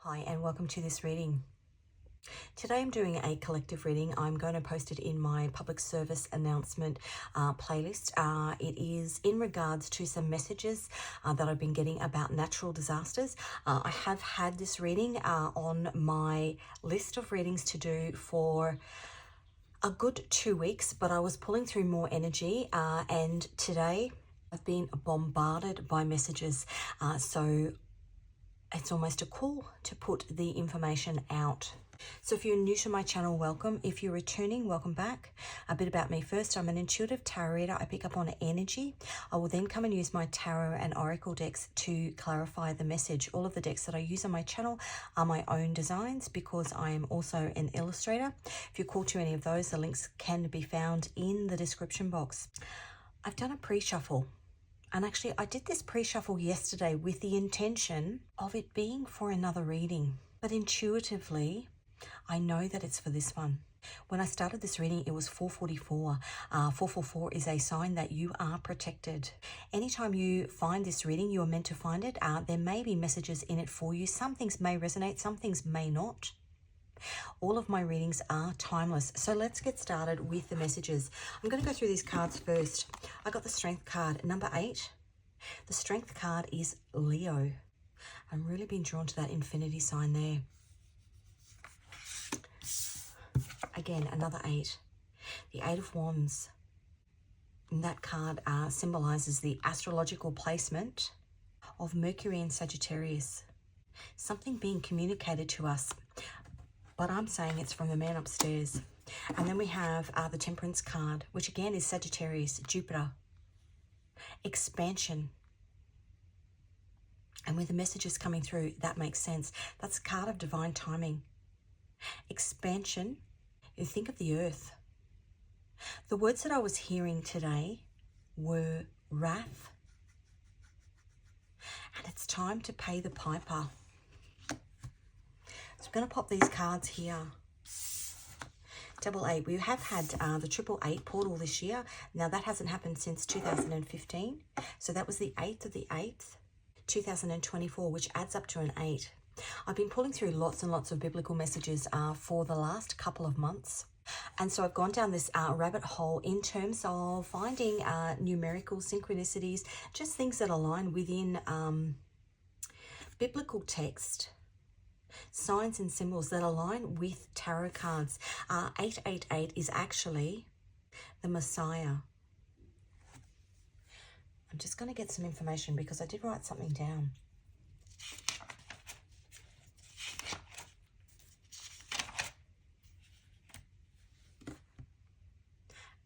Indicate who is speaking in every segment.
Speaker 1: Hi and welcome to this reading. Today I'm doing a collective reading. I'm going to post it in my public service announcement playlist. It is in regards to some messages that I've been getting about natural disasters. I have had this reading on my list of readings to do for a good 2 weeks, but I was pulling through more energy and today I've been bombarded by messages. So it's almost a call to put the information out. So if you're new to my channel, welcome. If you're returning, welcome back. A bit about me first. I'm an intuitive tarot reader. I pick up on energy. I will then come and use my tarot and oracle decks to clarify the message. All of the decks that I use on my channel are my own designs because I am also an illustrator. If you're called to any of those, the links can be found in the description box. I've done a pre-shuffle. And actually, I did this pre-shuffle yesterday with the intention of it being for another reading. But intuitively, I know that it's for this one. When I started this reading, it was 444. 444 is a sign that you are protected. Anytime you find this reading, you are meant to find it. There may be messages in it for you. Some things may resonate, some things may not. All of my readings are timeless. So let's get started with the messages. I'm going to go through these cards first. I got the Strength card, number 8. The Strength card is Leo. I'm really being drawn to that infinity sign there. Again, another 8. The 8 of Wands. And that card symbolizes the astrological placement of Mercury and Sagittarius. Something being communicated to us. But I'm saying it's from the man upstairs. And then we have the Temperance card, which again is Sagittarius, Jupiter. Expansion. And with the messages coming through, that makes sense. That's a card of divine timing. Expansion, you think of the earth. The words that I was hearing today were wrath. And it's time to pay the piper. So I'm going to pop these cards here. Double 8. We have had the 888 portal this year. Now that hasn't happened since 2015. So that was the 8th of the 8th, 2024, which adds up to an 8. I've been pulling through lots and lots of biblical messages for the last couple of months. And so I've gone down this rabbit hole in terms of finding numerical synchronicities, just things that align within biblical text. Signs and symbols that align with tarot cards. 888 is actually the Messiah. I'm just going to get some information because I did write something down.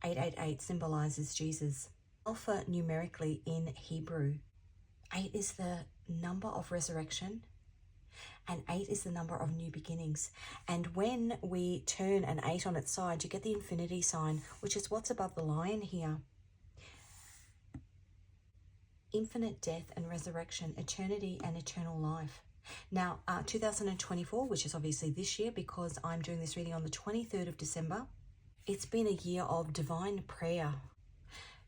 Speaker 1: "888 symbolizes Jesus. Alpha numerically in Hebrew. 8 is the number of resurrection. And 8 is the number of new beginnings. And when we turn an 8 on its side, you get the infinity sign, which is what's above the lion here. Infinite death and resurrection, eternity and eternal life. Now, 2024, which is obviously this year because I'm doing this reading on the 23rd of December, it's been a year of divine prayer.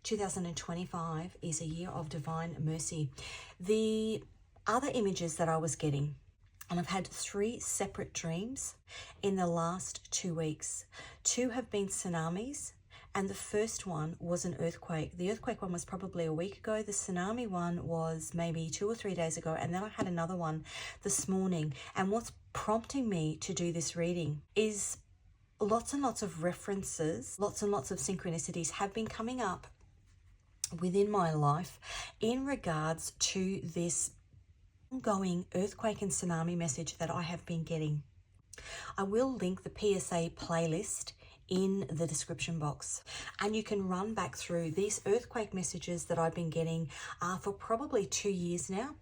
Speaker 1: 2025 is a year of divine mercy. The other images that I was getting, and I've had 3 separate dreams in the last 2 weeks. 2 have been tsunamis, and the first one was an earthquake. The earthquake one was probably a week ago. The tsunami one was maybe 2 or 3 days ago, and then I had another one this morning. And what's prompting me to do this reading is lots and lots of references, lots and lots of synchronicities have been coming up within my life in regards to this ongoing earthquake and tsunami message that I have been getting. I will link the PSA playlist in the description box, and you can run back through these earthquake messages that I've been getting for probably 2 years now.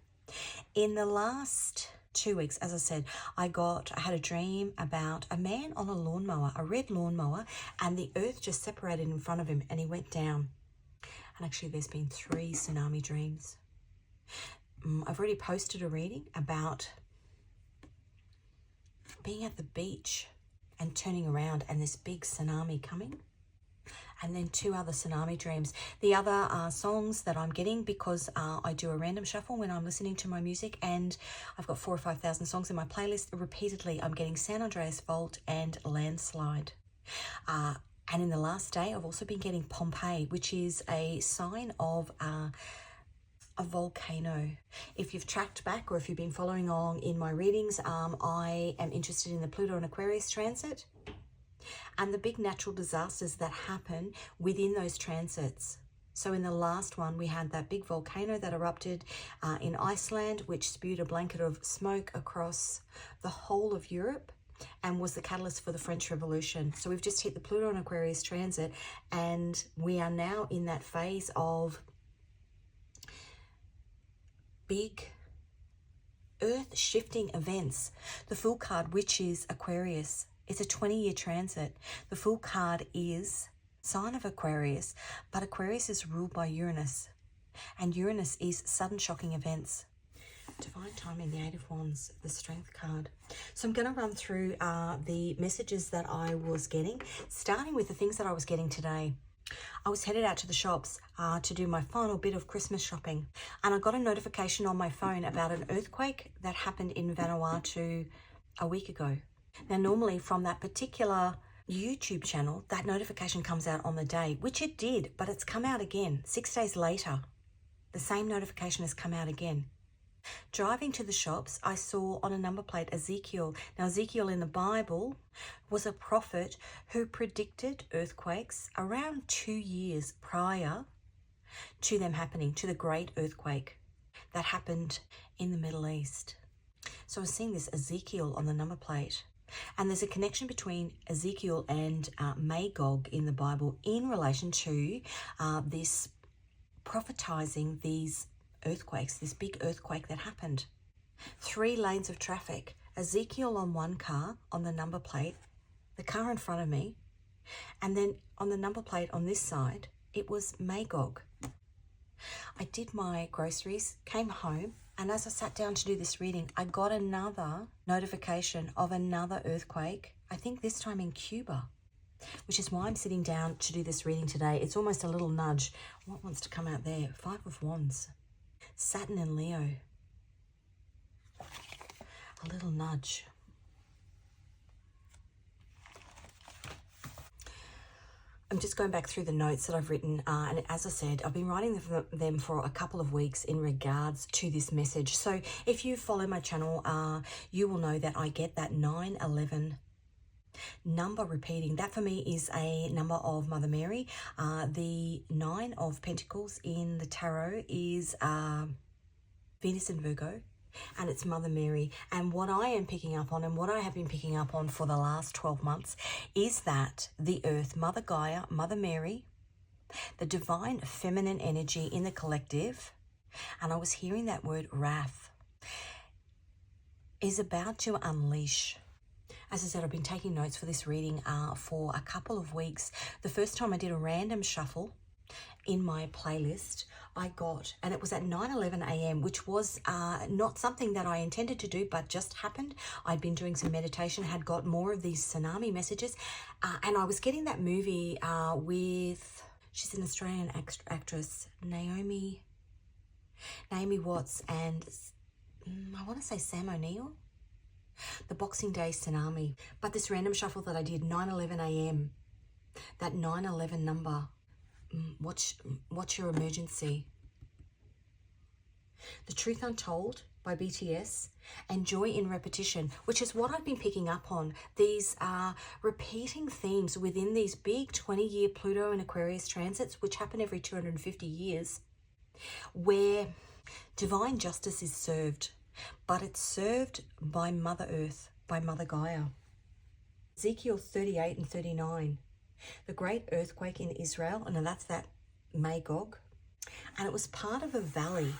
Speaker 1: In the last 2 weeks, as I said, I had a dream about a man on a lawnmower, a red lawnmower, and the earth just separated in front of him and he went down. And actually there's been 3 tsunami dreams. I've already posted a reading about being at the beach and turning around and this big tsunami coming. and then 2 other Tsunami dreams. The other songs that I'm getting, because I do a random shuffle when I'm listening to my music, and I've got 4,000 or 5,000 songs in my playlist. Repeatedly, I'm getting San Andreas Fault and Landslide. And in the last day, I've also been getting Pompeii, which is a sign of a volcano. If you've tracked back or if you've been following along in my readings, I am interested in the Pluto and Aquarius transit and the big natural disasters that happen within those transits. So in the last one, we had that big volcano that erupted in Iceland, which spewed a blanket of smoke across the whole of Europe and was the catalyst for the French Revolution. So we've just hit the Pluto and Aquarius transit, and we are now in that phase of big earth-shifting events. The Fool card, which is Aquarius, it's a 20-year transit. The Fool card is sign of Aquarius, but Aquarius is ruled by Uranus, and Uranus is sudden shocking events. Divine timing, the 8 of Wands, the Strength card. So I'm going to run through the messages that I was getting, starting with the things that I was getting today. I was headed out to the shops to do my final bit of Christmas shopping, and I got a notification on my phone about an earthquake that happened in Vanuatu a week ago. Now, normally from that particular YouTube channel, that notification comes out on the day, which it did, but it's come out again 6 days later. The same notification has come out again. Driving to the shops, I saw on a number plate Ezekiel. Now, Ezekiel in the Bible was a prophet who predicted earthquakes around 2 years prior to them happening, to the great earthquake that happened in the Middle East. So I was seeing this Ezekiel on the number plate. And there's a connection between Ezekiel and Magog in the Bible in relation to this prophetizing these earthquakes, this big earthquake that happened. 3 lanes of traffic, Ezekiel on one car on the number plate, the car in front of me, and then on the number plate on this side, it was Magog. I did my groceries, came home, and as I sat down to do this reading, I got another notification of another earthquake, I think this time in Cuba, which is why I'm sitting down to do this reading today. It's almost a little nudge. What wants to come out there? 5 of Wands. Saturn and Leo. A little nudge. I'm just going back through the notes that I've written, and as I said, I've been writing them for a couple of weeks in regards to this message. So if you follow my channel, you will know that I get that 911 number repeating. That for me is a number of Mother Mary. The 9 of Pentacles in the tarot is Venus in Virgo, and it's Mother Mary. And what I am picking up on, and what I have been picking up on for the last 12 months, is that the earth, Mother Gaia, Mother Mary, the divine feminine energy in the collective, and I was hearing that word wrath, is about to unleash. As I said, I've been taking notes for this reading for a couple of weeks. The first time I did a random shuffle in my playlist, I got, and it was at 9:11 a.m., which was not something that I intended to do, but just happened. I'd been doing some meditation, had got more of these Tsunami messages, and I was getting that movie with, she's an Australian actress, Naomi Watts, and I want to say Sam O'Neill. The Boxing Day Tsunami. But this random shuffle that I did, 9:11 a.m., that 911 number, what's your emergency? The Truth Untold by BTS, and Joy in Repetition, which is what I've been picking up on. These repeating themes within these big 20-year Pluto and Aquarius transits, which happen every 250 years, where divine justice is served, but it's served by Mother Earth, by Mother Gaia. Ezekiel 38 and 39, the great earthquake in Israel, and that's that Magog, and it was part of a valley,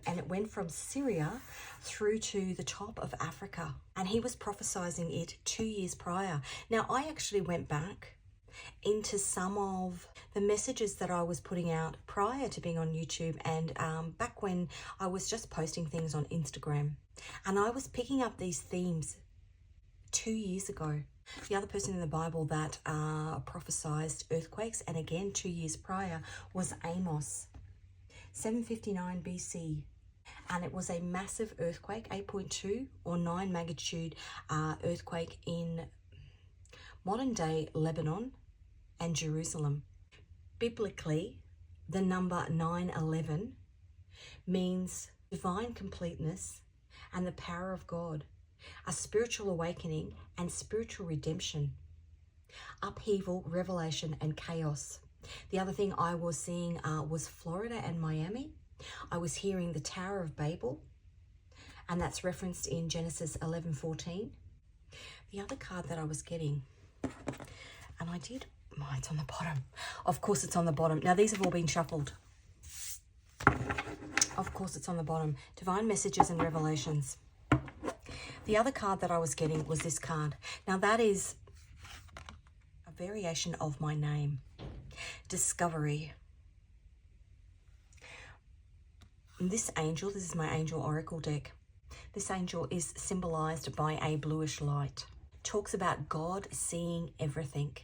Speaker 1: and it went from Syria through to the top of Africa, and he was prophesying it 2 years prior. Now, I actually went back into some of the messages that I was putting out prior to being on YouTube, and back when I was just posting things on Instagram, and I was picking up these themes 2 years ago. The other person in the Bible that prophesied earthquakes, and again 2 years prior, was Amos, 759 BC. And it was a massive earthquake, 8.2 or 9 magnitude earthquake in modern day Lebanon and Jerusalem. Biblically, the number 911 means divine completeness and the power of God, a spiritual awakening and spiritual redemption, upheaval, revelation, and chaos. The other thing I was seeing was Florida and Miami. I was hearing the Tower of Babel, and that's referenced in Genesis 11:14. The other card that I was getting, and it's on the bottom. Of course it's on the bottom. Now these have all been shuffled. Of course it's on the bottom. Divine messages and revelations. The other card that I was getting was this card. Now that is a variation of my name. Discovery. This angel, this is my angel oracle deck. This angel is symbolized by a bluish light. Talks about God seeing everything.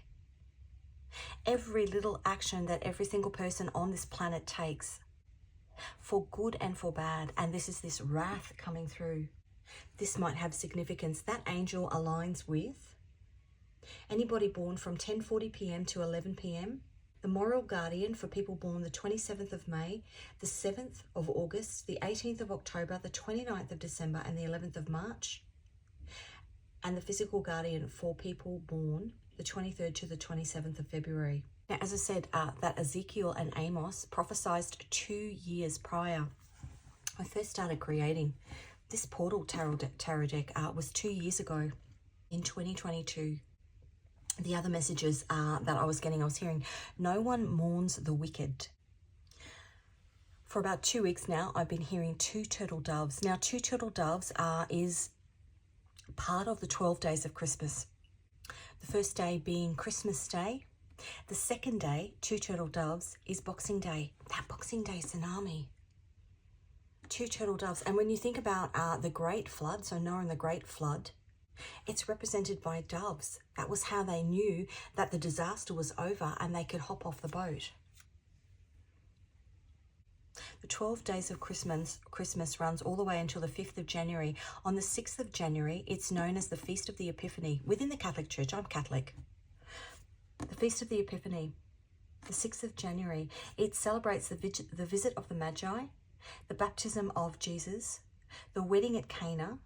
Speaker 1: Every little action that every single person on this planet takes, for good and for bad. And this is this wrath coming through. This might have significance. That angel aligns with anybody born from 10:40 p.m. to 11 p.m. The moral guardian for people born the 27th of May, the 7th of August, the 18th of October, the 29th of December, and the 11th of March. And the physical guardian for people born the 23rd to the 27th of February. Now, as I said, that Ezekiel and Amos prophesied 2 years prior. I first started creating this portal tarot deck was 2 years ago in 2022. The other messages that I was hearing, no one mourns the wicked. For about 2 weeks now, I've been hearing 2 turtle doves. Now, 2 turtle doves is part of the 12 days of Christmas. The first day being Christmas Day. The second day, 2 turtle doves, is Boxing Day. That Boxing Day tsunami. 2 turtle doves. And when you think about the Great Flood, so Noah and the Great Flood, it's represented by doves. That was how they knew that the disaster was over and they could hop off the boat. The 12 days of Christmas runs all the way until the 5th of January. On the 6th of January, it's known as the Feast of the Epiphany. Within the Catholic Church, I'm Catholic. The Feast of the Epiphany, the 6th of January. It celebrates the visit of the Magi, the baptism of Jesus, the wedding at Cana,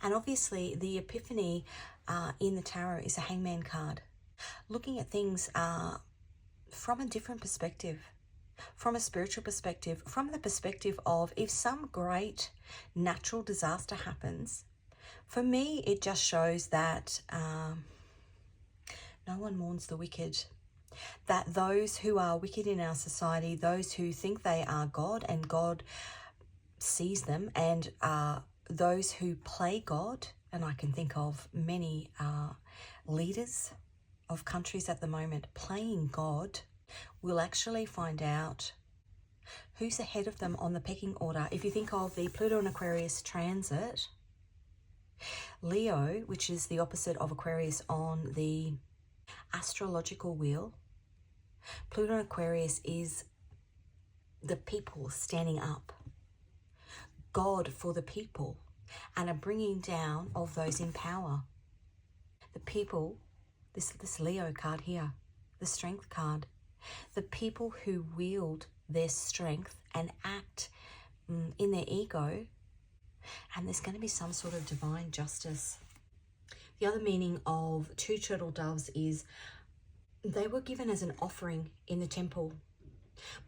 Speaker 1: and obviously the Epiphany in the tarot is a hangman card. Looking at things from a different perspective, from a spiritual perspective, from the perspective of if some great natural disaster happens, for me it just shows that no one mourns the wicked. That those who are wicked in our society, those who think they are God and God sees them, and those who play God, and I can think of many leaders of countries at the moment playing God, will actually find out who's ahead of them on the pecking order. If you think of the Pluto and Aquarius transit, Leo, which is the opposite of Aquarius on the astrological wheel, Pluto and Aquarius is the people standing up. God for the people, and a bringing down of those in power. The people, this Leo card here, the Strength card, the people who wield their strength and act in their ego, and there's going to be some sort of divine justice. The other meaning of 2 turtle doves is they were given as an offering in the temple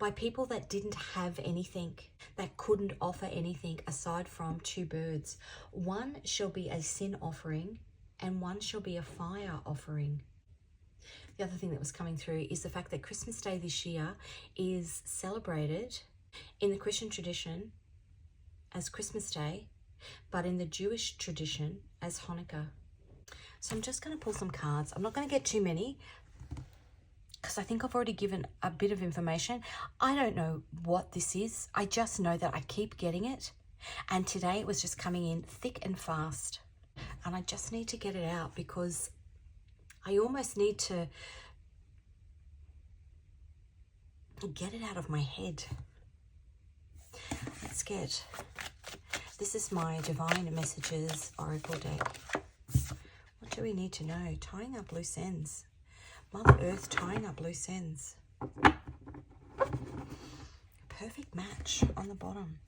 Speaker 1: by people that didn't have anything, that couldn't offer anything aside from 2 birds. One shall be a sin offering and one shall be a fire offering. The other thing that was coming through is the fact that Christmas Day this year is celebrated in the Christian tradition as Christmas Day, but in the Jewish tradition as Hanukkah. So I'm just going to pull some cards. I'm not going to get too many, because I think I've already given a bit of information. I don't know what this is. I just know that I keep getting it. And today it was just coming in thick and fast. And I just need to get it out because I almost need to get it out of my head. Let's get, this is my Divine Messages Oracle deck. What do we need to know? Tying up loose ends. Mother Earth tying up loose ends. Perfect match on the bottom.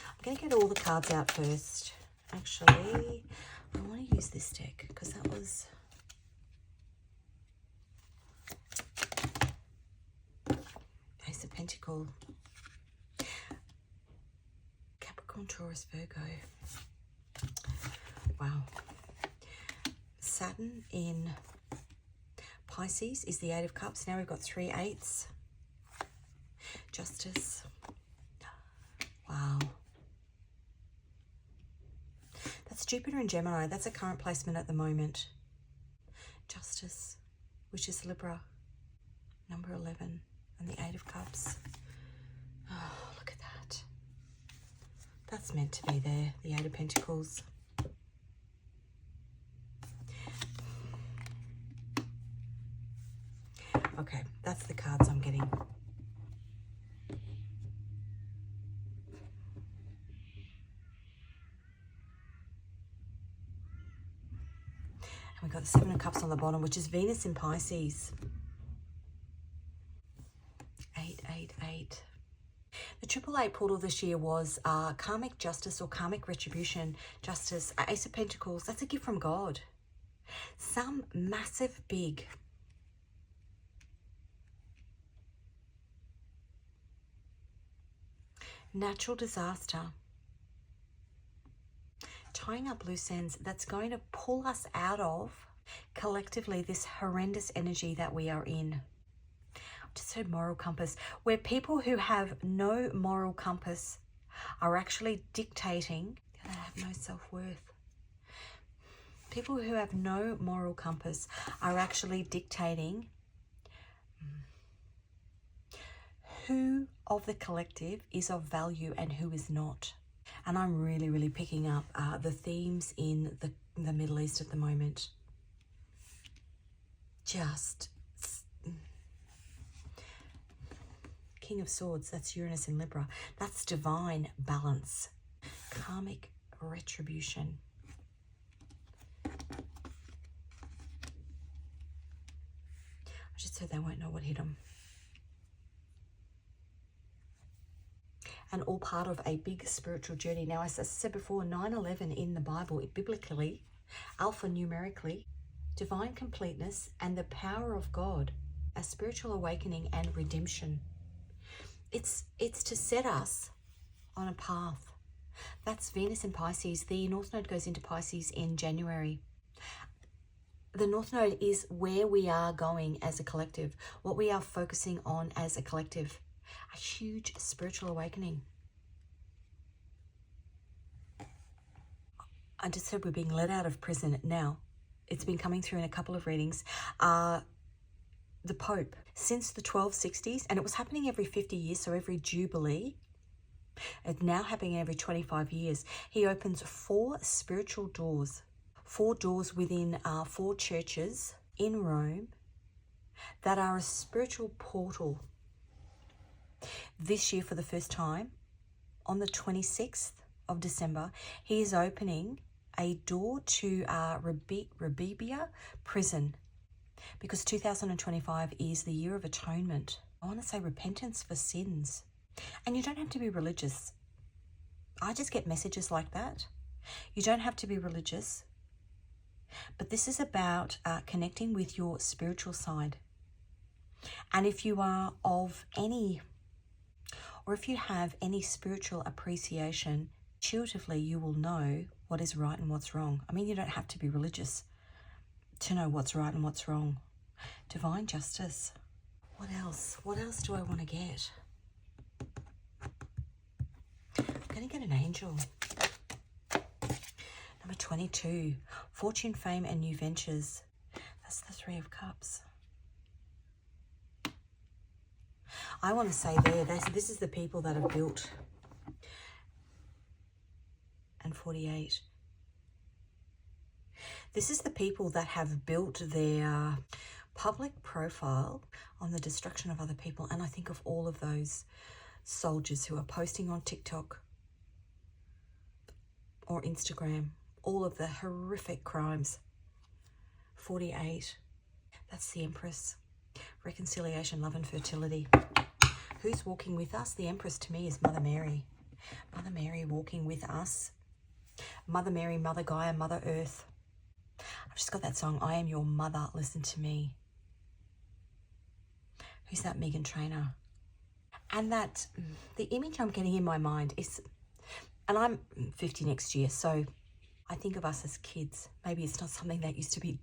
Speaker 1: I'm going to get all the cards out first. Actually, I want to use this deck because that was... Ace of Pentacles. Capricorn, Taurus, Virgo. Wow. Saturn in Pisces is the Eight of Cups. Now we've got 3 eights. Justice. Wow. That's Jupiter in Gemini. That's a current placement at the moment. Justice, which is Libra. Number 11. And the Eight of Cups. Oh, look at that. That's meant to be there. The Eight of Pentacles. Okay, that's the cards I'm getting. And we've got the Seven of Cups on the bottom, which is Venus in Pisces. 888. The 888 portal this year was karmic justice or karmic retribution. Justice, Ace of Pentacles, that's a gift from God. Some massive, big natural disaster, tying up loose ends that's going to pull us out of, collectively, this horrendous energy that we are in. Just said moral compass, where people who have no moral compass are actually dictating, they have no self-worth. People who have no moral compass are actually dictating who of the collective is of value and who is not. And I'm really, really picking up the themes in the Middle East at the moment. Just King of Swords, that's Uranus in Libra. That's divine balance. Karmic retribution. I just said they won't know what hit them. And all part of a big spiritual journey. Now, as I said before, 9/11 in the Bible, biblically, alphanumerically, divine completeness and the power of God, a spiritual awakening and redemption. It's to set us on a path. That's Venus in Pisces. The North Node goes into Pisces in January. The North Node is where we are going as a collective, what we are focusing on as a collective. A huge spiritual awakening. I just said we're being let out of prison now. It's been coming through in a couple of readings. The Pope, since the 1260s, and it was happening every 50 years, so every Jubilee. It's now happening every 25 years. He opens 4 spiritual doors. 4 doors within 4 churches in Rome that are a spiritual portal. This year, for the first time, on the 26th of December, he is opening a door to Rebibia prison, because 2025 is the year of atonement. I want to say repentance for sins. And you don't have to be religious. I just get messages like that. You don't have to be religious. But this is about connecting with your spiritual side. And if you are of any, or if you have any spiritual appreciation, intuitively you will know what is right and what's wrong. I mean, you don't have to be religious to know what's right and what's wrong. Divine justice. What else? What else do I want to get? I'm going to get an angel. Number 22. Fortune, fame, and new ventures. That's the 3 of Cups. I want to say this is the people that have built. And 48. This is the people that have built their public profile on the destruction of other people. And I think of all of those soldiers who are posting on TikTok or Instagram, all of the horrific crimes. 48. That's the Empress. Reconciliation, love and fertility. Who's walking with us? The Empress to me is Mother Mary. Mother Mary walking with us. Mother Mary, Mother Gaia, Mother Earth. I've just got that song, I Am Your Mother, Listen to Me. Who's that? Megan Trainor. And that, the image I'm getting in my mind is, and I'm 50 next year, so I think of us as kids. Maybe it's not something that used to be,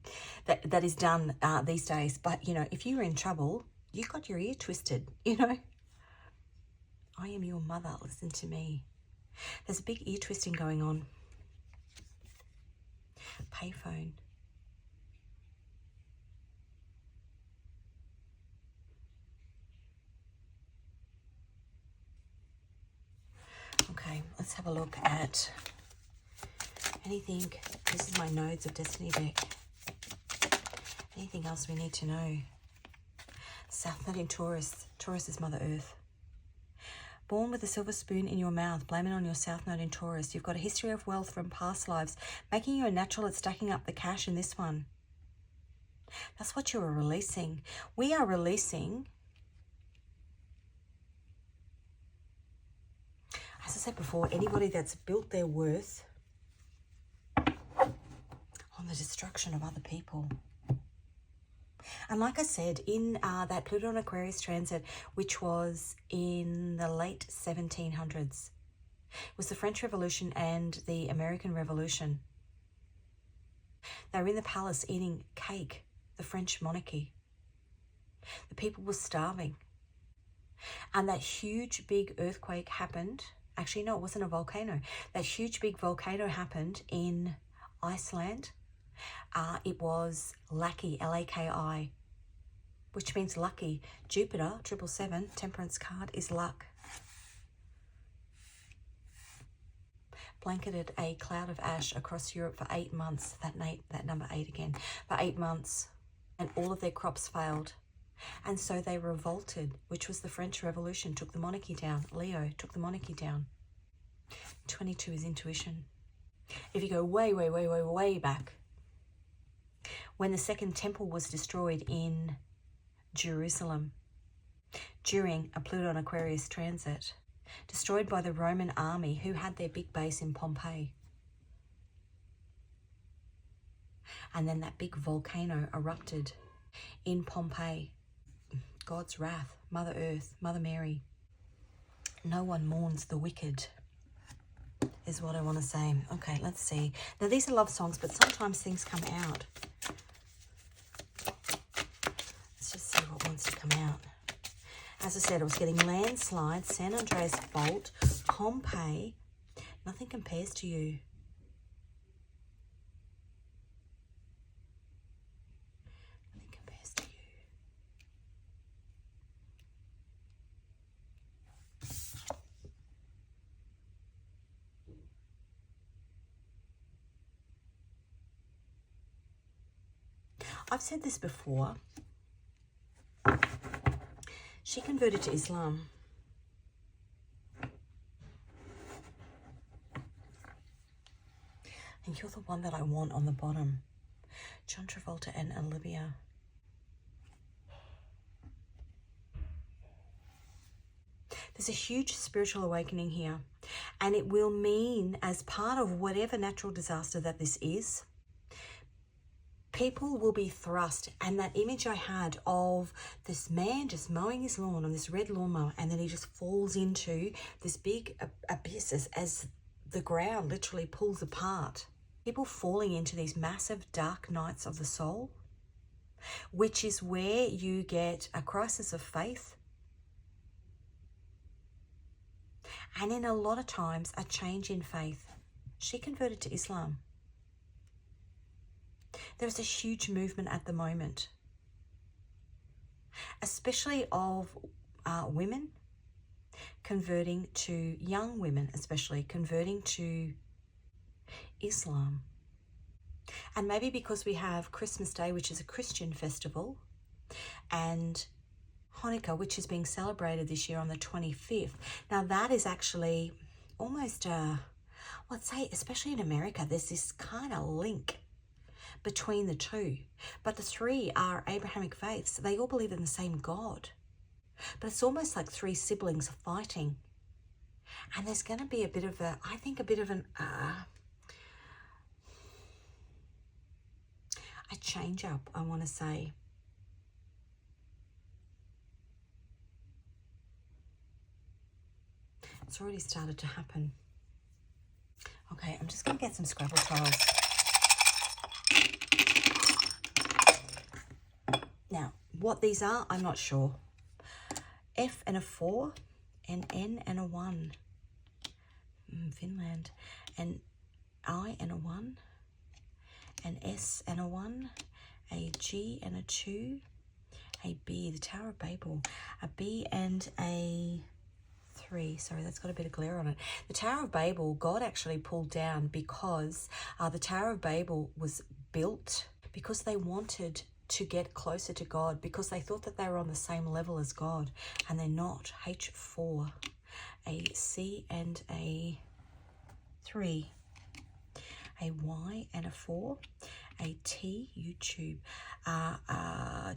Speaker 1: that is done these days, but you know, if you were in trouble, you got your ear twisted, you know. I am your mother, listen to me. There's a big ear twisting going on. Payphone. Okay, let's have a look at anything. This is my Nodes of Destiny deck. Anything else we need to know? South Node in Taurus. Taurus is Mother Earth. Born with a silver spoon in your mouth, blame it on your South Node in Taurus. You've got a history of wealth from past lives, making you a natural at stacking up the cash in this one. That's what you are releasing. We are releasing, as I said before, anybody that's built their worth on the destruction of other people. And like I said, in that Pluto and Aquarius transit, which was in the late 1700s, was the French Revolution and the American Revolution. They were in the palace eating cake, the French monarchy. The people were starving. And that huge big earthquake happened. Actually, no, it wasn't a volcano. That huge big volcano happened in Iceland. It was Laki, L-A-K-I, which means lucky. Jupiter, 777, Temperance card, is luck. Blanketed a cloud of ash across Europe for 8 months. That number 8 again. For 8 months. And all of their crops failed. And so they revolted, which was the French Revolution, took the monarchy down. Leo took the monarchy down. 22 is intuition. If you go way, way, way, way, way back, when the Second Temple was destroyed in Jerusalem during a Pluto and Aquarius transit, destroyed by the Roman army who had their big base in Pompeii. And then that big volcano erupted in Pompeii. God's wrath, Mother Earth, Mother Mary. No one mourns the wicked, is what I want to say. Okay, let's see. Now, these are love songs, but sometimes things come out. Let's just see what wants to come out. As I said, I was getting landslides, San Andreas Fault, Pompeii. Nothing compares to you. Nothing compares to you. I've said this before. She converted to Islam. And you're the one that I want on the bottom. John Travolta and Olivia. There's a huge spiritual awakening here. And it will mean, as part of whatever natural disaster that this is, people will be thrust. And that image I had of this man just mowing his lawn on this red lawnmower, and then he just falls into this big abyss as the ground literally pulls apart. People falling into these massive dark nights of the soul, which is where you get a crisis of faith. And in a lot of times, a change in faith. She converted to Islam. There's a huge movement at the moment, especially of women converting to, young women especially, converting to Islam. And maybe because we have Christmas Day, which is a Christian festival, and Hanukkah, which is being celebrated this year on the 25th. Now that is actually almost, let's say, especially in America, there's this kind of link between the two. But the three are Abrahamic faiths. They all believe in the same God. But it's almost like three siblings fighting. And there's going to be a bit of a, I think a bit of an, a change up, I want to say. It's already started to happen. Okay, I'm just going to get some Scrabble tiles. Now, what these are, I'm not sure. F and a 4, an N and a 1. Finland. An I and a 1. An S and a 1. A G and a 2. A B, the Tower of Babel. A B and a 3. Sorry, that's got a bit of glare on it. The Tower of Babel, God actually pulled down because the Tower of Babel was built because they wanted to get closer to God, because they thought that they were on the same level as God, and they're not. H4, a C and a 3, a Y and a 4, a T, YouTube,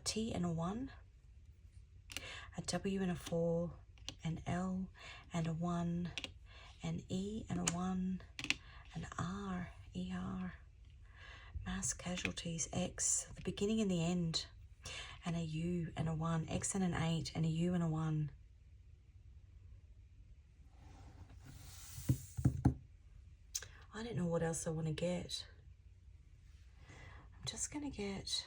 Speaker 1: T and a 1, a W and a 4, an L and a 1, an E and a 1, an R, ER, mass casualties, X, the beginning and the end, and a U and a 1, X and an 8, and a U and a 1. I don't know what else I want to get. I'm just going to get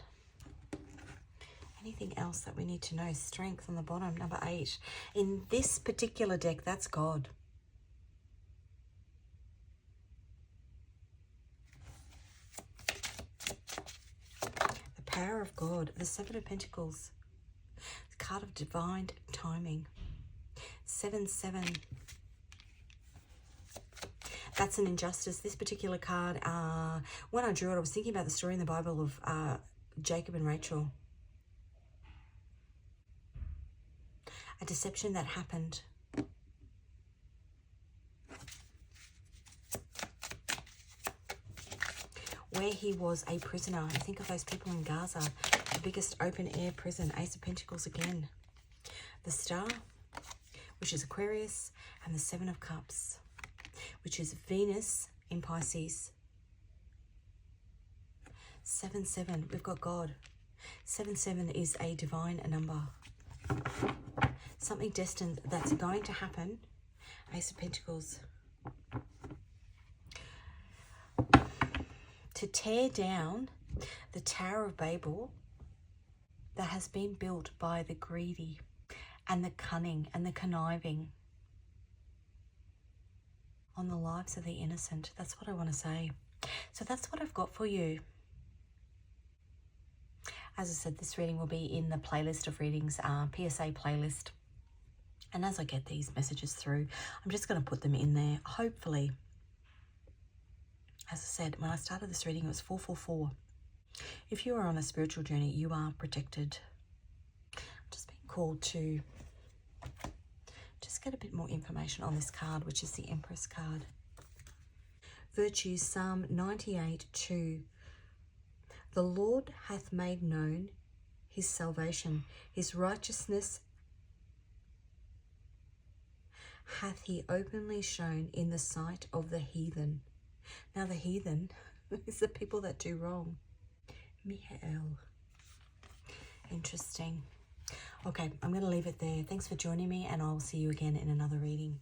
Speaker 1: anything else that we need to know. Strength on the bottom, number 8. In this particular deck, that's God. The power of God, the 7 of Pentacles, the card of divine timing, 7-7. That's an injustice. This particular card, when I drew it, I was thinking about the story in the Bible of Jacob and Rachel. A deception that happened. Where he was a prisoner. I think of those people in Gaza. The biggest open air prison. Ace of Pentacles again. The Star, which is Aquarius. And the 7 of Cups, which is Venus in Pisces. 7-7. We've got God. 7-7 is a divine number. Something destined that's going to happen. Ace of Pentacles. To tear down the Tower of Babel that has been built by the greedy and the cunning and the conniving on the lives of the innocent. That's what I want to say. So that's what I've got for you. As I said, this reading will be in the playlist of readings, PSA playlist. And as I get these messages through, I'm just going to put them in there, hopefully. As I said, when I started this reading, it was 444. If you are on a spiritual journey, you are protected. I'm just being called to just get a bit more information on this card, which is the Empress card. Virtues, Psalm 98:2. The Lord hath made known his salvation. His righteousness hath he openly shown in the sight of the heathen. Now the heathen is the people that do wrong. Michael. Interesting. Okay, I'm going to leave it there. Thanks for joining me, and I'll see you again in another reading.